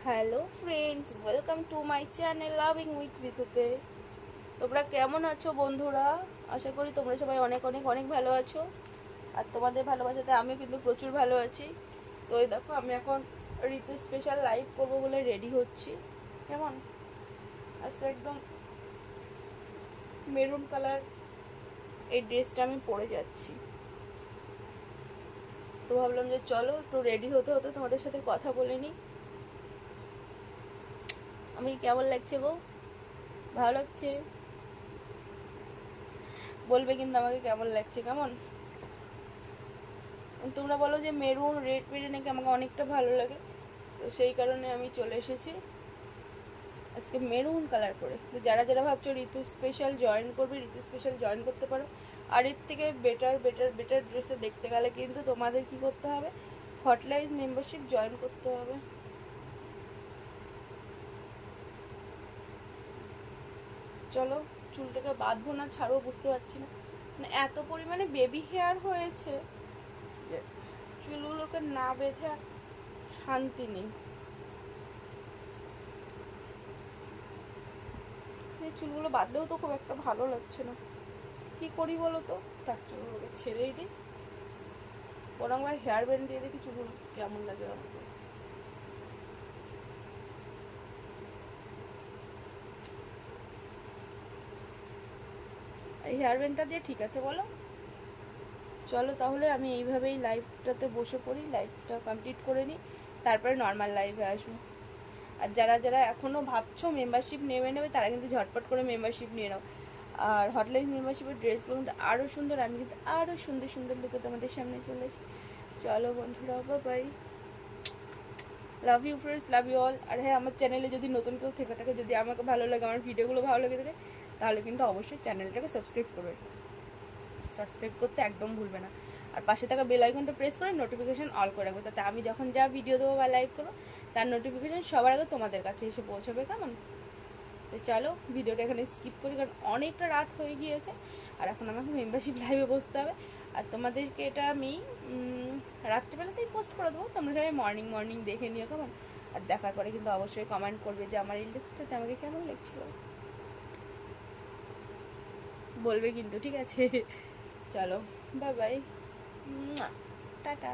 Hello friends, welcome to my channel loving with ঋতুতে। তোমরা কেমন আছো বন্ধুরা? আশা করি তোমরা সবাই অনেক অনেক অনেক ভালো আছো। আর তোমাদের ভালোবাসাতে আমিও কিন্তু প্রচুর ভালো আছি। তো এই দেখো, আমি এখন ঋতু স্পেশাল লাইভ করবো বলে রেডি হচ্ছি। কেমন আজকে একদম মেরুন কালার এই ড্রেসটা আমি পরে যাচ্ছি। তো ভাবলাম যে চলো একটু রেডি হতে হতে তোমাদের সাথে কথা বলে নিই। আমি কেমন লাগছে গো? ভালো লাগছে? বলবে কিন্তু আমাকে কেমন লাগছে। কেমন তোমরা বলো যে মেরুন রেড পেরে নাকি আমাকে অনেকটা ভালো লাগে, তো সেই কারণে আমি চলে এসেছি আজকে মেরুন কালার করে। তো যারা যারা ভাবছো ঋতু স্পেশাল জয়েন করবে, ঋতু স্পেশাল জয়েন করতে পারো। আর এর থেকে বেটার বেটার বেটার ড্রেসে দেখতে গেলে কিন্তু তোমাদের কি করতে হবে, হটলাইজ মেম্বারশিপ জয়েন করতে হবে। চলো, চুলটাকে বাঁধবো না ছাড়বো বুঝতে পারছি না, মানে এত পরিমাণে বেবি হেয়ার হয়েছে যে চুলগুলোকে না বেঁধে আর শান্তি নেই। এই চুলগুলো বাঁধলেও তো খুব একটা ভালো লাগছে না, কি করি বলো তো? তার চুলগুলোকে ছেড়েই দিই, বরং আমার হেয়ার ব্যান্ড দিয়ে দেখি চুলগুলো কেমন লাগে আমাকে। এই হেয়ার ব্যান্ডটা দিয়ে ঠিক আছে বলো? চলো তাহলে আমি এইভাবেই লাইভটাতে বসে পড়ি, লাইভটা কমপ্লিট করে নিই, তারপরে নর্মাল লাইভে আসবো। আর যারা যারা এখনও ভাবছো মেম্বারশিপ নেবে তারা কিন্তু ঝটপট করে মেম্বারশিপ নিয়ে নাও। আর হটলাইন মেম্বারশিপের ড্রেসগুলো কিন্তু আরও সুন্দর, আমি কিন্তু আরও সুন্দর সুন্দর লুকে তোমাদের সামনে চলে আসি। চলো বন্ধুরা, bye. Love you friends, love you all. আর হ্যাঁ, আমার চ্যানেলে যদি নতুন কেউ থেকে থাকে, যদি আমাকে ভালো লাগে, আমার ভিডিওগুলো ভালো লেগে থাকে, তাহলে কিন্তু অবশ্যই চ্যানেলটাকে সাবস্ক্রাইব করবে। সাবস্ক্রাইব করতে একদম ভুলবে না। আর পাশে থাকা বেল আইকনটা প্রেস করে নোটিফিকেশন অল করে রাখবে, তাতে আমি যখন যা ভিডিও দেবো বা লাইভ করবো তার নোটিফিকেশন সবার আগে তোমাদের কাছে এসে পৌঁছাবে। কেমন? তো চলো ভিডিওটা এখানে স্কিপ করি, কারণ অনেকটা রাত হয়ে গিয়েছে আর এখন আমাকে মেম্বারশিপ লাইভে বসতে হবে। আর তোমাদেরকে এটা আমি রাত্রিবেলাতেই পোস্ট করে দেবো, তোমরা সবাই মর্নিং মর্নিং দেখে নিও। কেমন? আর দেখার পরে কিন্তু অবশ্যই কমেন্ট করবে যে আমার এই লুকসটাতে আমাকে কেমন লাগছিল, বলবে কিন্তু, ঠিক আছে? চলো, বাই বাই, টাটা।